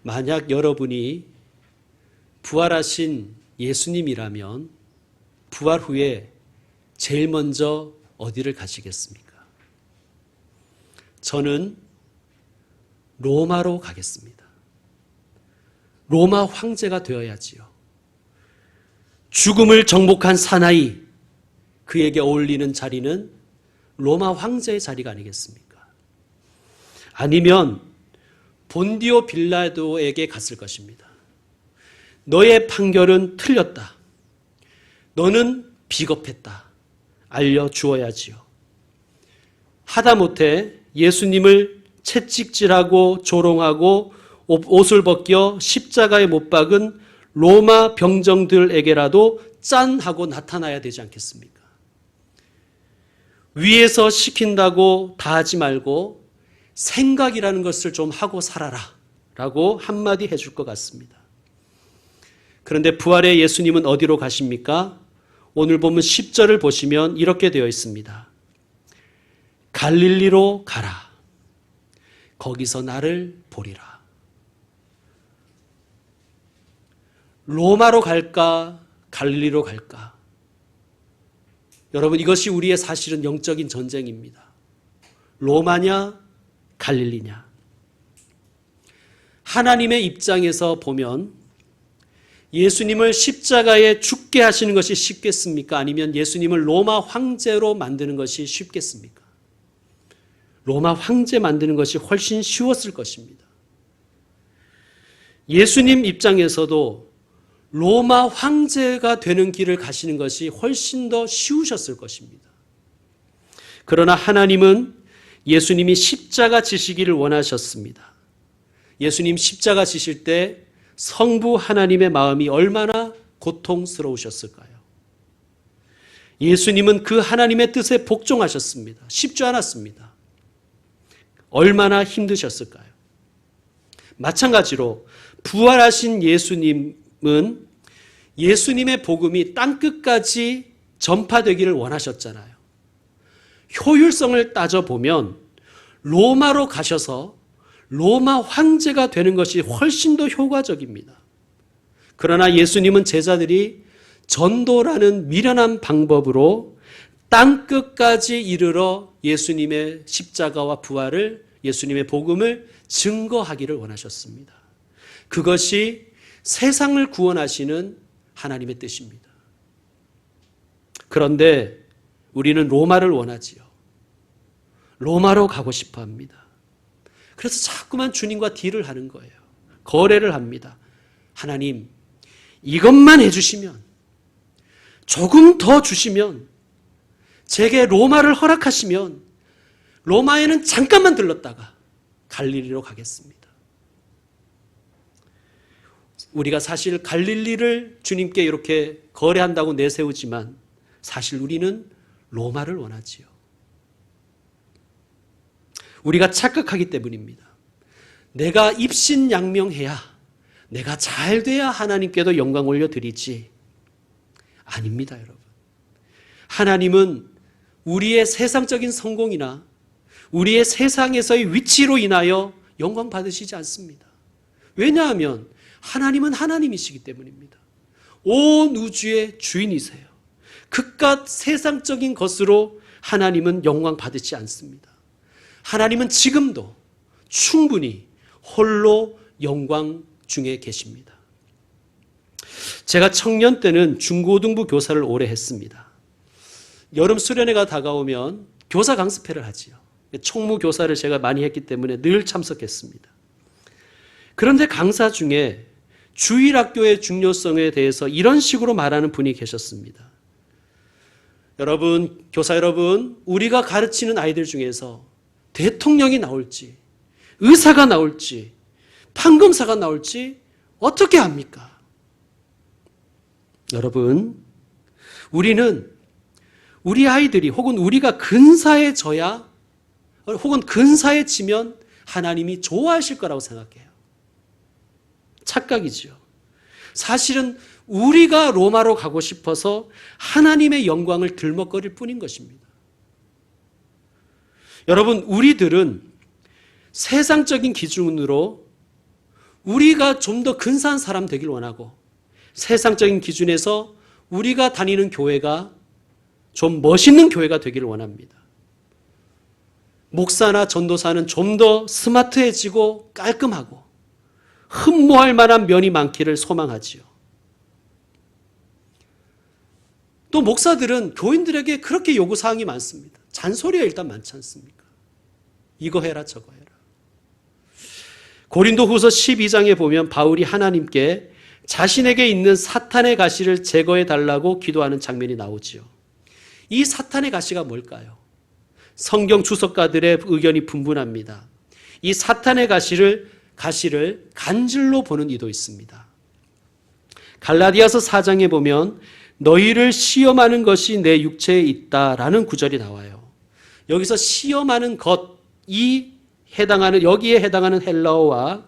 만약 여러분이 부활하신 예수님이라면 부활 후에 제일 먼저 어디를 가시겠습니까? 저는 로마로 가겠습니다. 로마 황제가 되어야지요. 죽음을 정복한 사나이, 그에게 어울리는 자리는 로마 황제의 자리가 아니겠습니까? 아니면 본디오 빌라도에게 갔을 것입니다. 너의 판결은 틀렸다. 너는 비겁했다. 알려주어야지요. 하다못해 예수님을 채찍질하고 조롱하고 옷을 벗겨 십자가에 못 박은 로마 병정들에게라도 짠 하고 나타나야 되지 않겠습니까? 위에서 시킨다고 다 하지 말고 생각이라는 것을 좀 하고 살아라 라고 한마디 해줄 것 같습니다. 그런데 부활의 예수님은 어디로 가십니까? 오늘 보면 10절을 보시면 이렇게 되어 있습니다. 갈릴리로 가라. 거기서 나를 보리라. 로마로 갈까? 갈릴리로 갈까? 여러분, 이것이 우리의 사실은 영적인 전쟁입니다. 로마냐? 갈릴리냐? 하나님의 입장에서 보면 예수님을 십자가에 죽게 하시는 것이 쉽겠습니까? 아니면 예수님을 로마 황제로 만드는 것이 쉽겠습니까? 로마 황제 만드는 것이 훨씬 쉬웠을 것입니다. 예수님 입장에서도 로마 황제가 되는 길을 가시는 것이 훨씬 더 쉬우셨을 것입니다. 그러나 하나님은 예수님이 십자가 지시기를 원하셨습니다. 예수님 십자가 지실 때 성부 하나님의 마음이 얼마나 고통스러우셨을까요? 예수님은 그 하나님의 뜻에 복종하셨습니다. 쉽지 않았습니다. 얼마나 힘드셨을까요? 마찬가지로 부활하신 예수님은 예수님의 복음이 땅끝까지 전파되기를 원하셨잖아요. 효율성을 따져보면 로마로 가셔서 로마 황제가 되는 것이 훨씬 더 효과적입니다. 그러나 예수님은 제자들이 전도라는 미련한 방법으로 땅끝까지 이르러 예수님의 십자가와 부활을, 예수님의 복음을 증거하기를 원하셨습니다. 그것이 세상을 구원하시는 하나님의 뜻입니다. 그런데 우리는 로마를 원하지요. 로마로 가고 싶어 합니다. 그래서 자꾸만 주님과 딜을 하는 거예요. 거래를 합니다. 하나님, 이것만 해주시면, 조금 더 주시면, 제게 로마를 허락하시면 로마에는 잠깐만 들렀다가 갈릴리로 가겠습니다. 우리가 사실 갈릴리를 주님께 이렇게 거래한다고 내세우지만 사실 우리는 로마를 원하지요. 우리가 착각하기 때문입니다. 내가 입신양명해야, 내가 잘 돼야 하나님께도 영광 올려드리지. 아닙니다, 여러분. 하나님은 우리의 세상적인 성공이나 우리의 세상에서의 위치로 인하여 영광 받으시지 않습니다. 왜냐하면 하나님은 하나님이시기 때문입니다. 온 우주의 주인이세요. 그깟 세상적인 것으로 하나님은 영광 받으지 않습니다. 하나님은 지금도 충분히 홀로 영광 중에 계십니다. 제가 청년 때는 중고등부 교사를 오래 했습니다. 여름 수련회가 다가오면 교사 강습회를 하지요. 총무 교사를 제가 많이 했기 때문에 늘 참석했습니다. 그런데 강사 중에 주일학교의 중요성에 대해서 이런 식으로 말하는 분이 계셨습니다. 여러분, 교사 여러분, 우리가 가르치는 아이들 중에서 대통령이 나올지, 의사가 나올지, 판검사가 나올지 어떻게 합니까? 여러분, 우리는 우리 아이들이 혹은 우리가 근사해져야, 혹은 근사해지면 하나님이 좋아하실 거라고 생각해요. 착각이죠. 사실은 우리가 로마로 가고 싶어서 하나님의 영광을 들먹거릴 뿐인 것입니다. 여러분, 우리들은 세상적인 기준으로 우리가 좀 더 근사한 사람 되길 원하고 세상적인 기준에서 우리가 다니는 교회가 좀 멋있는 교회가 되기를 원합니다. 목사나 전도사는 좀 더 스마트해지고 깔끔하고 흠모할 만한 면이 많기를 소망하지요. 또 목사들은 교인들에게 그렇게 요구사항이 많습니다. 잔소리가 일단 많지 않습니까? 이거 해라 저거 해라. 고린도후서 12장에 보면 바울이 하나님께 자신에게 있는 사탄의 가시를 제거해 달라고 기도하는 장면이 나오지요. 이 사탄의 가시가 뭘까요? 성경 주석가들의 의견이 분분합니다. 이 사탄의 가시를 간질로 보는 이도 있습니다. 갈라디아서 4장에 보면 너희를 시험하는 것이 내 육체에 있다라는 구절이 나와요. 여기서 시험하는 여기에 해당하는 헬라어와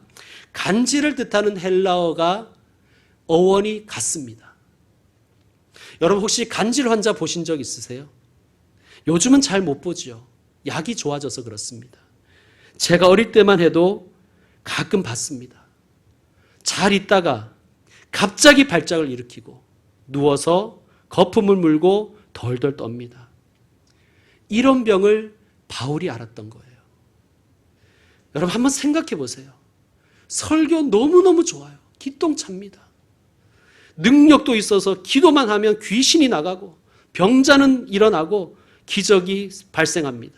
간질을 뜻하는 헬라어가 어원이 같습니다. 여러분 혹시 간질 환자 보신 적 있으세요? 요즘은 잘 못 보죠. 약이 좋아져서 그렇습니다. 제가 어릴 때만 해도 가끔 봤습니다. 잘 있다가 갑자기 발작을 일으키고 누워서 거품을 물고 덜덜 떱니다. 이런 병을 바울이 알았던 거예요. 여러분 한번 생각해 보세요. 설교 너무너무 좋아요. 기똥찹니다. 능력도 있어서 기도만 하면 귀신이 나가고 병자는 일어나고 기적이 발생합니다.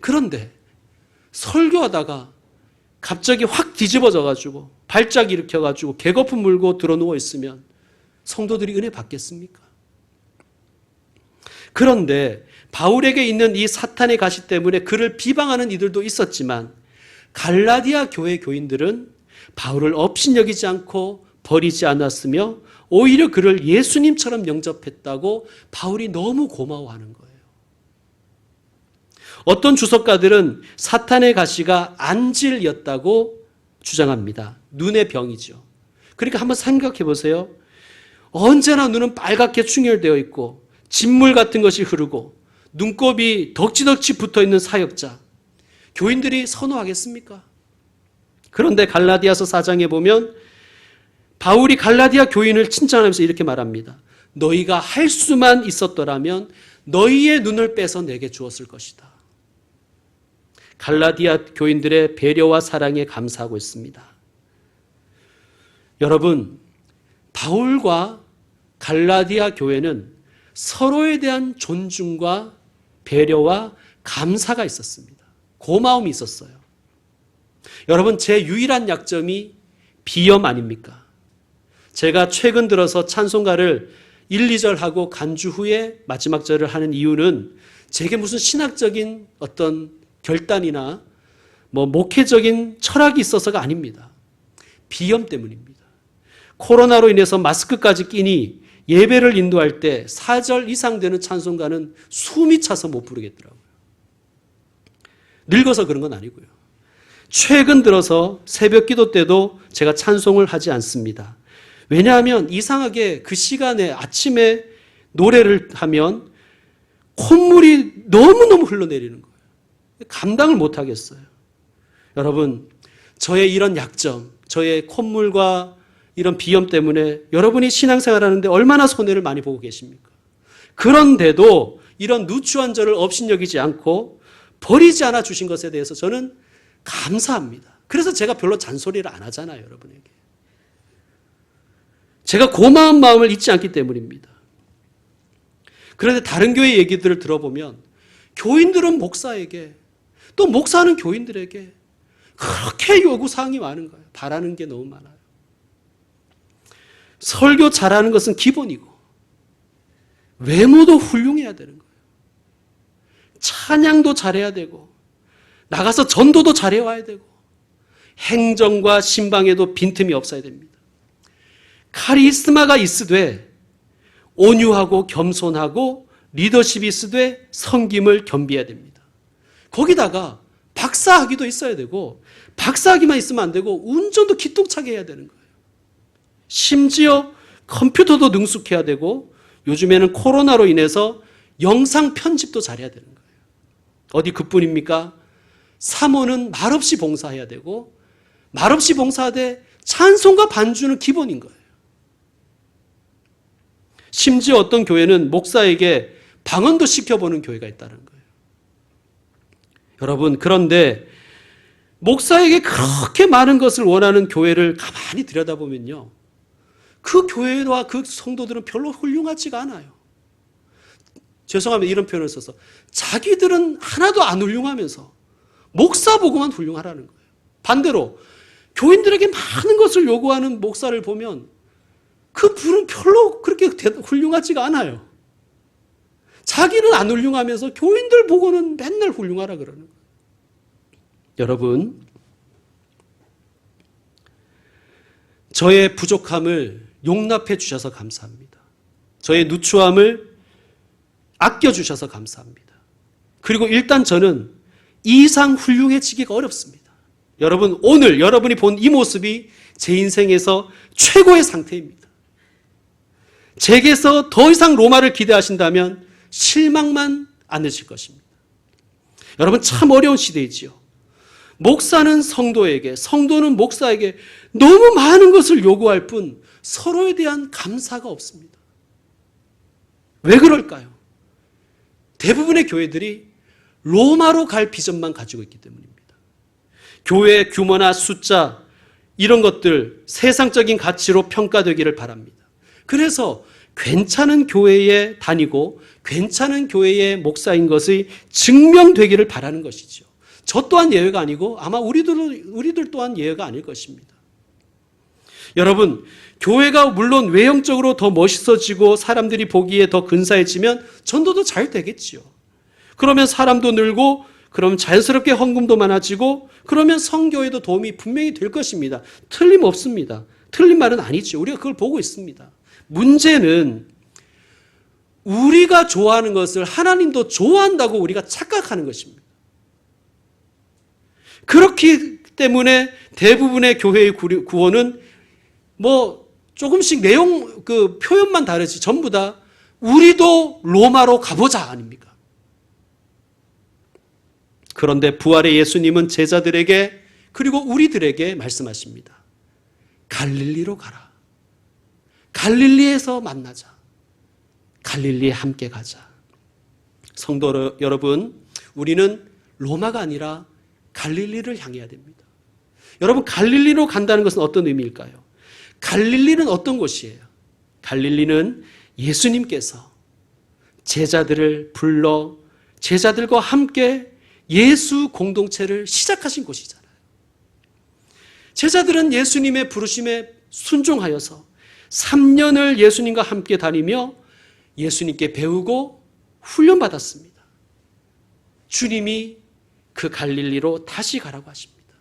그런데 설교하다가 갑자기 확 뒤집어져가지고 발작 일으켜가지고 개거품 물고 들어누워 있으면 성도들이 은혜 받겠습니까? 그런데 바울에게 있는 이 사탄의 가시 때문에 그를 비방하는 이들도 있었지만 갈라디아 교회 교인들은 바울을 업신여기지 않고 버리지 않았으며 오히려 그를 예수님처럼 영접했다고 바울이 너무 고마워하는 거예요. 어떤 주석가들은 사탄의 가시가 안질이었다고 주장합니다. 눈의 병이죠. 그러니까 한번 생각해 보세요. 언제나 눈은 빨갛게 충혈되어 있고 진물 같은 것이 흐르고 눈곱이 덕지덕지 붙어있는 사역자. 교인들이 선호하겠습니까? 그런데 갈라디아서 4장에 보면 바울이 갈라디아 교인을 칭찬하면서 이렇게 말합니다. 너희가 할 수만 있었더라면 너희의 눈을 빼서 내게 주었을 것이다. 갈라디아 교인들의 배려와 사랑에 감사하고 있습니다. 여러분, 바울과 갈라디아 교회는 서로에 대한 존중과 배려와 감사가 있었습니다. 고마움이 있었어요. 여러분, 제 유일한 약점이 비염 아닙니까? 제가 최근 들어서 찬송가를 1, 2절 하고 간주 후에 마지막 절을 하는 이유는 제게 무슨 신학적인 어떤 결단이나 목회적인 철학이 있어서가 아닙니다. 비염 때문입니다. 코로나로 인해서 마스크까지 끼니 예배를 인도할 때 4절 이상 되는 찬송가는 숨이 차서 못 부르겠더라고요. 늙어서 그런 건 아니고요. 최근 들어서 새벽 기도 때도 제가 찬송을 하지 않습니다. 왜냐하면 이상하게 그 시간에 아침에 노래를 하면 콧물이 너무너무 흘러내리는 거예요. 감당을 못 하겠어요. 여러분, 저의 이런 약점, 저의 콧물과 이런 비염 때문에 여러분이 신앙생활 하는데 얼마나 손해를 많이 보고 계십니까? 그런데도 이런 누추한 저를 업신여기지 않고 버리지 않아 주신 것에 대해서 저는 감사합니다. 그래서 제가 별로 잔소리를 안 하잖아요, 여러분에게. 제가 고마운 마음을 잊지 않기 때문입니다. 그런데 다른 교회 얘기들을 들어보면 교인들은 목사에게 또 목사는 교인들에게 그렇게 요구사항이 많은 거예요. 바라는 게 너무 많아요. 설교 잘하는 것은 기본이고 외모도 훌륭해야 되는 거예요. 찬양도 잘해야 되고 나가서 전도도 잘해와야 되고 행정과 신방에도 빈틈이 없어야 됩니다. 카리스마가 있으되 온유하고 겸손하고 리더십이 있으되 섬김을 겸비해야 됩니다. 거기다가 박사학위도 있어야 되고 박사학위만 있으면 안 되고 운전도 기똥차게 해야 되는 거예요. 심지어 컴퓨터도 능숙해야 되고 요즘에는 코로나로 인해서 영상 편집도 잘해야 되는 거예요. 어디 그뿐입니까? 사모는 말없이 봉사해야 되고 말없이 봉사하되 찬송과 반주는 기본인 거예요. 심지어 어떤 교회는 목사에게 방언도 시켜보는 교회가 있다는 거예요. 여러분, 그런데 목사에게 그렇게 많은 것을 원하는 교회를 가만히 들여다보면요, 그 교회와 그 성도들은 별로 훌륭하지가 않아요. 죄송합니다, 이런 표현을 써서. 자기들은 하나도 안 훌륭하면서 목사 보고만 훌륭하라는 거예요. 반대로 교인들에게 많은 것을 요구하는 목사를 보면 그 분은 별로 그렇게 훌륭하지가 않아요. 자기는 안 훌륭하면서 교인들 보고는 맨날 훌륭하라 그러는 거예요. 여러분, 저의 부족함을 용납해 주셔서 감사합니다. 저의 누추함을 아껴주셔서 감사합니다. 그리고 일단 저는 이 이상 훌륭해지기가 어렵습니다. 여러분, 오늘 여러분이 본 이 모습이 제 인생에서 최고의 상태입니다. 제게서 더 이상 로마를 기대하신다면 실망만 않으실 것입니다. 여러분, 참 어려운 시대이지요. 목사는 성도에게, 성도는 목사에게 너무 많은 것을 요구할 뿐 서로에 대한 감사가 없습니다. 왜 그럴까요? 대부분의 교회들이 로마로 갈 비전만 가지고 있기 때문입니다. 교회의 규모나 숫자, 이런 것들 세상적인 가치로 평가되기를 바랍니다. 그래서 괜찮은 교회에 다니고 괜찮은 교회의 목사인 것이 증명되기를 바라는 것이죠. 저 또한 예외가 아니고 아마 우리들 또한 예외가 아닐 것입니다. 여러분, 교회가 물론 외형적으로 더 멋있어지고 사람들이 보기에 더 근사해지면 전도도 잘 되겠지요. 그러면 사람도 늘고, 그럼 자연스럽게 헌금도 많아지고, 그러면 성교에도 도움이 분명히 될 것입니다. 틀림없습니다. 틀린 말은 아니죠. 우리가 그걸 보고 있습니다. 문제는 우리가 좋아하는 것을 하나님도 좋아한다고 우리가 착각하는 것입니다. 그렇기 때문에 대부분의 교회의 구원은 조금씩 내용, 표현만 다르지 전부 다 우리도 로마로 가보자 아닙니까? 그런데 부활의 예수님은 제자들에게 그리고 우리들에게 말씀하십니다. 갈릴리로 가라. 갈릴리에서 만나자. 갈릴리에 함께 가자. 성도 여러분, 우리는 로마가 아니라 갈릴리를 향해야 됩니다. 여러분, 갈릴리로 간다는 것은 어떤 의미일까요? 갈릴리는 어떤 곳이에요? 갈릴리는 예수님께서 제자들을 불러 제자들과 함께 예수 공동체를 시작하신 곳이잖아요. 제자들은 예수님의 부르심에 순종하여서 3년을 예수님과 함께 다니며 예수님께 배우고 훈련받았습니다. 주님이 그 갈릴리로 다시 가라고 하십니다.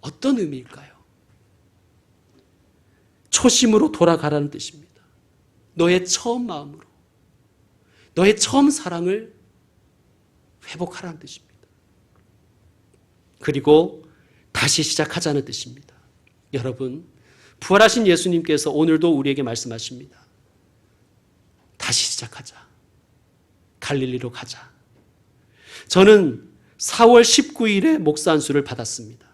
어떤 의미일까요? 초심으로 돌아가라는 뜻입니다. 너의 처음 마음으로, 너의 처음 사랑을 회복하라는 뜻입니다. 그리고 다시 시작하자는 뜻입니다. 여러분, 부활하신 예수님께서 오늘도 우리에게 말씀하십니다. 다시 시작하자. 갈릴리로 가자. 저는 4월 19일에 목사 안수를 받았습니다.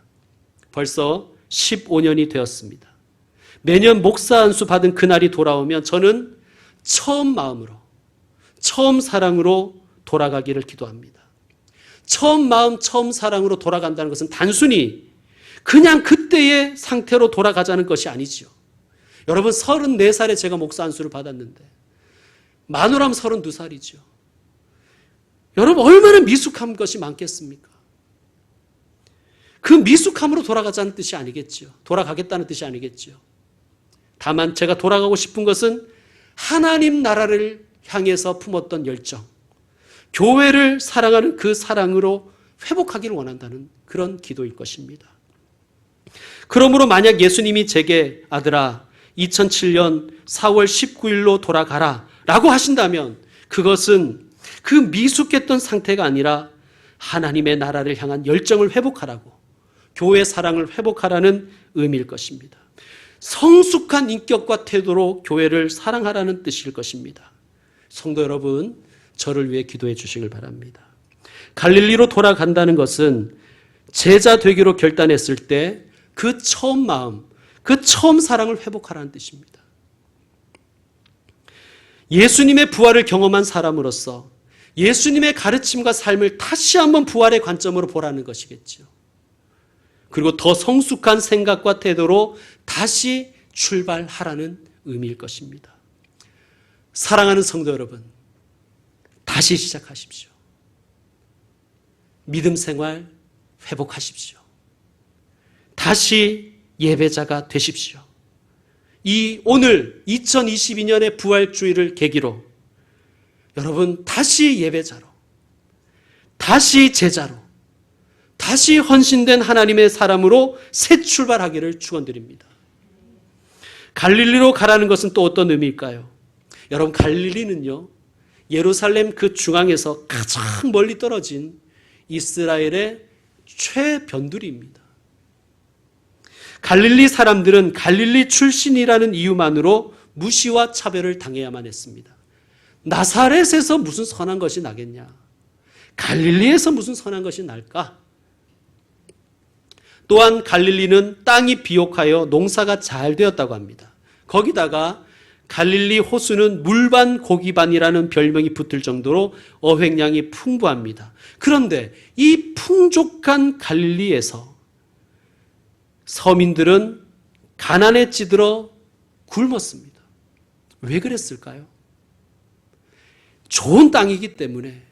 벌써 15년이 되었습니다. 매년 목사 안수 받은 그날이 돌아오면 저는 처음 마음으로, 처음 사랑으로 돌아가기를 기도합니다. 처음 마음, 처음 사랑으로 돌아간다는 것은 단순히 그냥 그때의 상태로 돌아가자는 것이 아니죠. 여러분, 34살에 제가 목사 안수를 받았는데 만으로하면 32살이죠. 여러분, 얼마나 미숙한 것이 많겠습니까? 그 미숙함으로 돌아가자는 뜻이 아니겠죠. 돌아가겠다는 뜻이 아니겠죠. 다만 제가 돌아가고 싶은 것은 하나님 나라를 향해서 품었던 열정, 교회를 사랑하는 그 사랑으로 회복하기를 원한다는 그런 기도일 것입니다. 그러므로 만약 예수님이 제게 아들아 2007년 4월 19일로 돌아가라 라고 하신다면 그것은 그 미숙했던 상태가 아니라 하나님의 나라를 향한 열정을 회복하라고, 교회 사랑을 회복하라는 의미일 것입니다. 성숙한 인격과 태도로 교회를 사랑하라는 뜻일 것입니다. 성도 여러분, 저를 위해 기도해 주시길 바랍니다. 갈릴리로 돌아간다는 것은 제자 되기로 결단했을 때 그 처음 마음, 그 처음 사랑을 회복하라는 뜻입니다. 예수님의 부활을 경험한 사람으로서 예수님의 가르침과 삶을 다시 한번 부활의 관점으로 보라는 것이겠죠. 그리고 더 성숙한 생각과 태도로 다시 출발하라는 의미일 것입니다. 사랑하는 성도 여러분, 다시 시작하십시오. 믿음 생활 회복하십시오. 다시 예배자가 되십시오. 오늘 2022년의 부활주의를 계기로 여러분 다시 예배자로, 다시 제자로, 다시 헌신된 하나님의 사람으로 새 출발하기를 축원드립니다. 갈릴리로 가라는 것은 또 어떤 의미일까요? 여러분, 갈릴리는요, 예루살렘 그 중앙에서 가장 멀리 떨어진 이스라엘의 최변두리입니다. 갈릴리 사람들은 갈릴리 출신이라는 이유만으로 무시와 차별을 당해야만 했습니다. 나사렛에서 무슨 선한 것이 나겠냐? 갈릴리에서 무슨 선한 것이 날까? 또한 갈릴리는 땅이 비옥하여 농사가 잘 되었다고 합니다. 거기다가 갈릴리 호수는 물반 고기반이라는 별명이 붙을 정도로 어획량이 풍부합니다. 그런데 이 풍족한 갈릴리에서 서민들은 가난에 찌들어 굶었습니다. 왜 그랬을까요? 좋은 땅이기 때문에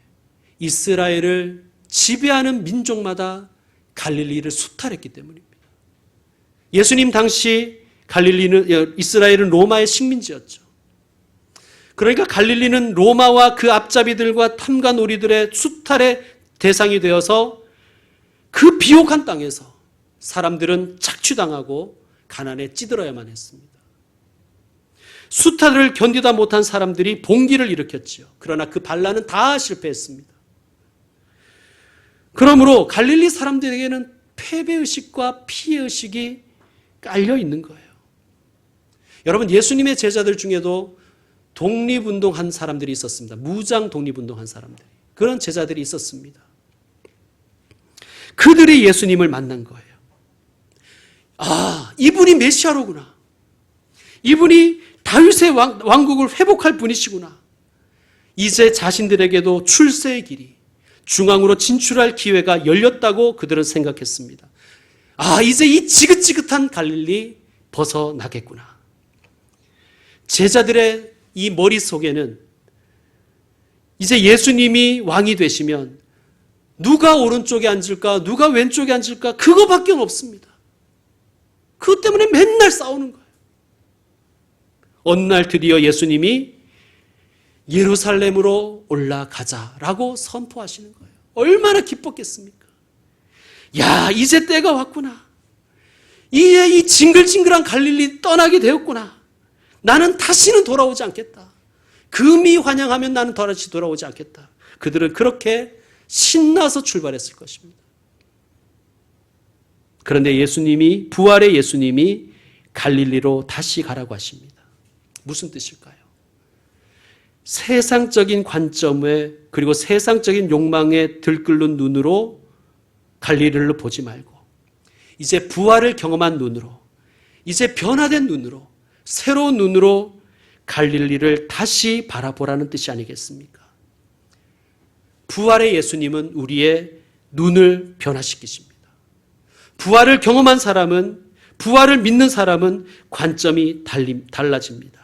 이스라엘을 지배하는 민족마다 갈릴리를 수탈했기 때문입니다. 예수님 당시 이스라엘은 로마의 식민지였죠. 그러니까 갈릴리는 로마와 그 앞잡이들과 탐관오리들의 수탈의 대상이 되어서 그 비옥한 땅에서 사람들은 착취당하고 가난에 찌들어야만 했습니다. 수탈을 견디다 못한 사람들이 봉기를 일으켰지요. 그러나 그 반란은 다 실패했습니다. 그러므로 갈릴리 사람들에게는 패배의식과 피해의식이 깔려 있는 거예요. 여러분, 예수님의 제자들 중에도 독립운동한 사람들이 있었습니다. 무장 독립운동한 사람들. 그런 제자들이 있었습니다. 그들이 예수님을 만난 거예요. 아, 이분이 메시아로구나. 이분이 다윗의 왕국을 회복할 분이시구나. 이제 자신들에게도 출세의 길이, 중앙으로 진출할 기회가 열렸다고 그들은 생각했습니다. 아, 이제 이 지긋지긋한 갈릴리 벗어나겠구나. 제자들의 이 머릿속에는 이제 예수님이 왕이 되시면 누가 오른쪽에 앉을까, 누가 왼쪽에 앉을까, 그거밖에 없습니다. 그것 때문에 맨날 싸우는 거예요. 어느 날 드디어 예수님이 예루살렘으로 올라가자라고 선포하시는 거예요. 얼마나 기뻤겠습니까? 야, 이제 때가 왔구나. 이제 이 징글징글한 갈릴리 떠나게 되었구나. 나는 다시는 돌아오지 않겠다. 금이 환영하면 나는 다시 돌아오지 않겠다. 그들은 그렇게 신나서 출발했을 것입니다. 그런데 부활의 예수님이 갈릴리로 다시 가라고 하십니다. 무슨 뜻일까요? 세상적인 관점에, 그리고 세상적인 욕망에 들끓는 눈으로 갈릴리를 보지 말고 이제 부활을 경험한 눈으로, 이제 변화된 눈으로, 새로운 눈으로 갈릴리를 다시 바라보라는 뜻이 아니겠습니까? 부활의 예수님은 우리의 눈을 변화시키십니다. 부활을 경험한 사람은, 부활을 믿는 사람은 관점이 달라집니다.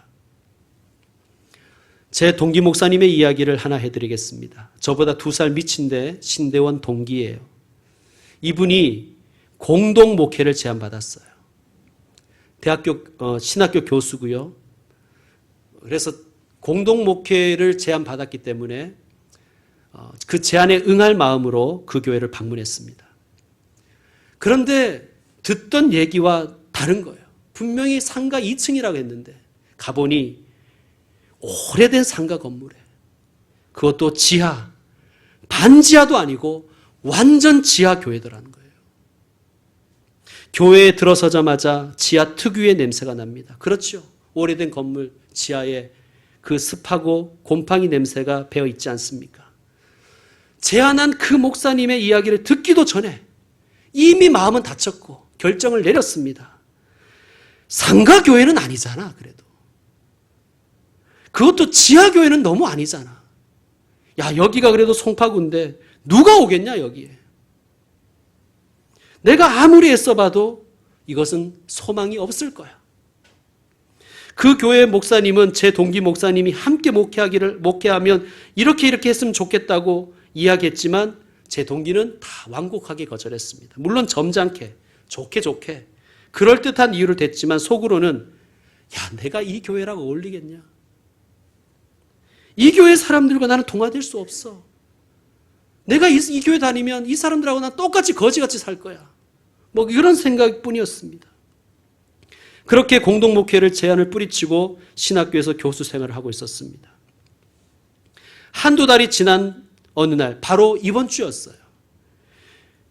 제 동기 목사님의 이야기를 하나 해드리겠습니다. 저보다 2살 미친데 신대원 동기예요. 이분이 공동 목회를 제안받았어요. 신학교 교수고요. 그래서 공동 목회를 제안받았기 때문에 그 제안에 응할 마음으로 그 교회를 방문했습니다. 그런데 듣던 얘기와 다른 거예요. 분명히 상가 2층이라고 했는데 가보니 오래된 상가 건물에, 그것도 지하, 반지하도 아니고 완전 지하 교회더라는 거예요. 교회에 들어서자마자 지하 특유의 냄새가 납니다. 그렇죠. 오래된 건물 지하에 그 습하고 곰팡이 냄새가 배어 있지 않습니까? 제안한 그 목사님의 이야기를 듣기도 전에 이미 마음은 다쳤고 결정을 내렸습니다. 상가교회는 아니잖아, 그래도. 그것도 지하교회는 너무 아니잖아. 야, 여기가 그래도 송파구인데 누가 오겠냐, 여기에. 내가 아무리 애써봐도 이것은 소망이 없을 거야. 그 교회 목사님은 제 동기 목사님이 함께 목회하면 이렇게 했으면 좋겠다고 이야기했지만 제 동기는 다 완곡하게 거절했습니다. 물론 점잖게, 좋게 그럴듯한 이유를 댔지만 속으로는 야, 내가 이 교회랑 어울리겠냐? 이 교회 사람들과 나는 동화될 수 없어. 내가 이 교회 다니면 이 사람들하고 난 똑같이 거지같이 살 거야. 뭐 이런 생각뿐이었습니다. 그렇게 공동목회를 제안을 뿌리치고 신학교에서 교수 생활을 하고 있었습니다. 한두 달이 지난 어느 날, 바로 이번 주였어요.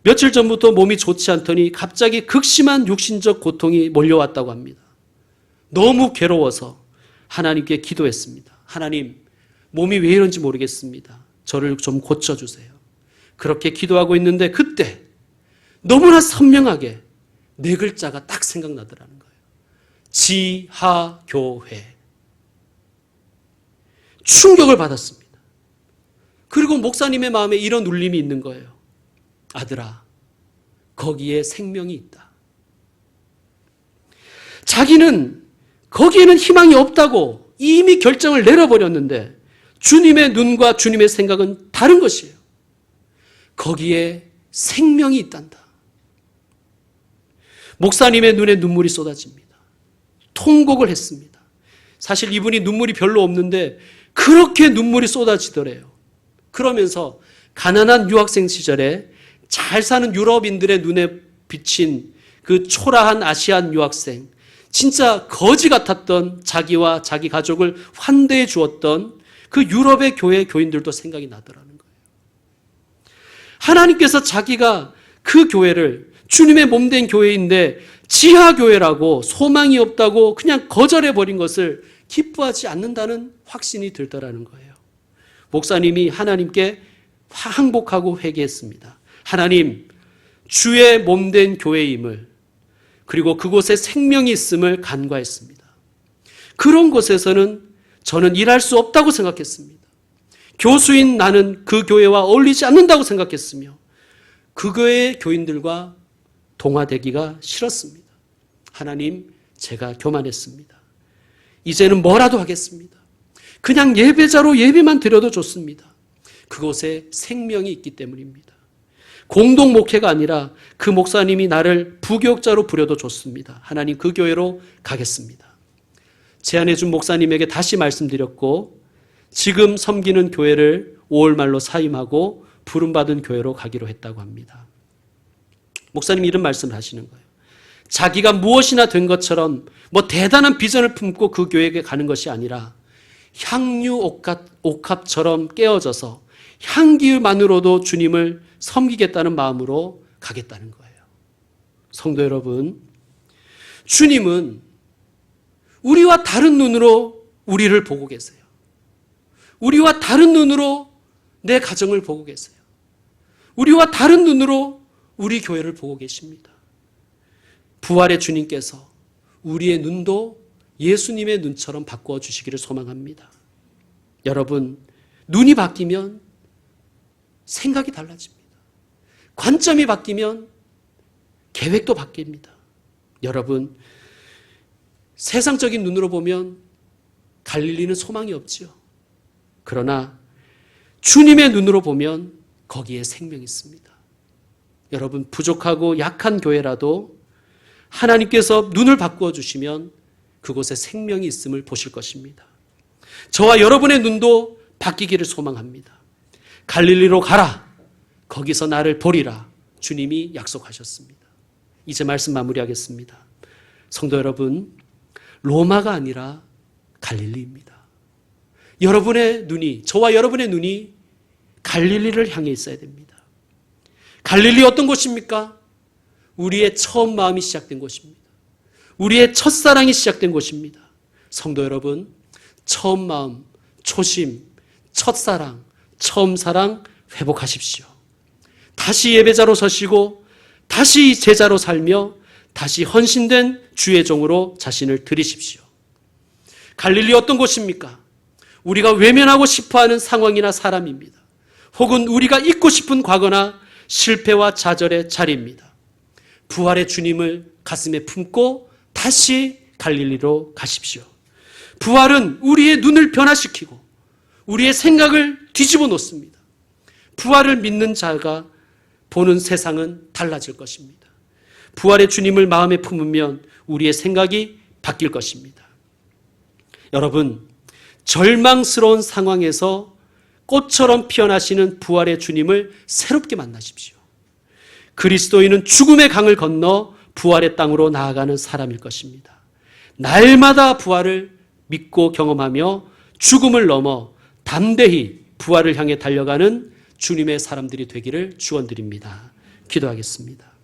며칠 전부터 몸이 좋지 않더니 갑자기 극심한 육신적 고통이 몰려왔다고 합니다. 너무 괴로워서 하나님께 기도했습니다. 하나님, 몸이 왜 이런지 모르겠습니다. 저를 좀 고쳐주세요. 그렇게 기도하고 있는데 그때 너무나 선명하게 네 글자가 딱 생각나더라는 거예요. 지하교회. 충격을 받았습니다. 그리고 목사님의 마음에 이런 울림이 있는 거예요. 아들아, 거기에 생명이 있다. 자기는 거기에는 희망이 없다고 이미 결정을 내려버렸는데 주님의 눈과 주님의 생각은 다른 것이에요. 거기에 생명이 있단다. 목사님의 눈에 눈물이 쏟아집니다. 통곡을 했습니다. 사실 이분이 눈물이 별로 없는데 그렇게 눈물이 쏟아지더래요. 그러면서 가난한 유학생 시절에 잘 사는 유럽인들의 눈에 비친 그 초라한 아시안 유학생, 진짜 거지 같았던 자기와 자기 가족을 환대해 주었던 그 유럽의 교회 교인들도 생각이 나더라는 거예요. 하나님께서 자기가 그 교회를 주님의 몸된 교회인데 지하교회라고 소망이 없다고 그냥 거절해버린 것을 기뻐하지 않는다는 확신이 들더라는 거예요. 목사님이 하나님께 항복하고 회개했습니다. 하나님, 주의 몸된 교회임을, 그리고 그곳에 생명이 있음을 간과했습니다. 그런 곳에서는 저는 일할 수 없다고 생각했습니다. 교수인 나는 그 교회와 어울리지 않는다고 생각했으며 그 교회의 교인들과 동화되기가 싫었습니다. 하나님, 제가 교만했습니다. 이제는 뭐라도 하겠습니다. 그냥 예배자로 예배만 드려도 좋습니다. 그곳에 생명이 있기 때문입니다. 공동 목회가 아니라 그 목사님이 나를 부교육자로 부려도 좋습니다. 하나님, 그 교회로 가겠습니다. 제안해 준 목사님에게 다시 말씀드렸고 지금 섬기는 교회를 5월 말로 사임하고 부름받은 교회로 가기로 했다고 합니다. 목사님이 이런 말씀을 하시는 거예요. 자기가 무엇이나 된 것처럼 뭐 대단한 비전을 품고 그 교회에 가는 것이 아니라 향유 옥합처럼 깨어져서 향기만으로도 주님을 섬기겠다는 마음으로 가겠다는 거예요. 성도 여러분, 주님은 우리와 다른 눈으로 우리를 보고 계세요. 우리와 다른 눈으로 내 가정을 보고 계세요. 우리와 다른 눈으로 우리 교회를 보고 계십니다. 부활의 주님께서 우리의 눈도 예수님의 눈처럼 바꾸어 주시기를 소망합니다. 여러분, 눈이 바뀌면 생각이 달라집니다. 관점이 바뀌면 계획도 바뀝니다. 여러분, 세상적인 눈으로 보면 갈릴리는 소망이 없지요. 그러나 주님의 눈으로 보면 거기에 생명이 있습니다. 여러분, 부족하고 약한 교회라도 하나님께서 눈을 바꾸어 주시면 그곳에 생명이 있음을 보실 것입니다. 저와 여러분의 눈도 바뀌기를 소망합니다. 갈릴리로 가라. 거기서 나를 보리라. 주님이 약속하셨습니다. 이제 말씀 마무리하겠습니다. 성도 여러분, 로마가 아니라 갈릴리입니다. 여러분의 눈이, 저와 여러분의 눈이 갈릴리를 향해 있어야 됩니다. 갈릴리 어떤 곳입니까? 우리의 처음 마음이 시작된 곳입니다. 우리의 첫사랑이 시작된 곳입니다. 성도 여러분, 처음 마음, 초심, 첫사랑, 처음 사랑 회복하십시오. 다시 예배자로 서시고 다시 제자로 살며 다시 헌신된 주의 종으로 자신을 드리십시오. 갈릴리 어떤 곳입니까? 우리가 외면하고 싶어하는 상황이나 사람입니다. 혹은 우리가 잊고 싶은 과거나 실패와 좌절의 자리입니다. 부활의 주님을 가슴에 품고 다시 갈릴리로 가십시오. 부활은 우리의 눈을 변화시키고 우리의 생각을 뒤집어 놓습니다. 부활을 믿는 자가 보는 세상은 달라질 것입니다. 부활의 주님을 마음에 품으면 우리의 생각이 바뀔 것입니다. 여러분, 절망스러운 상황에서 꽃처럼 피어나시는 부활의 주님을 새롭게 만나십시오. 그리스도인은 죽음의 강을 건너 부활의 땅으로 나아가는 사람일 것입니다. 날마다 부활을 믿고 경험하며 죽음을 넘어 담대히 부활을 향해 달려가는 주님의 사람들이 되기를 축원드립니다. 기도하겠습니다.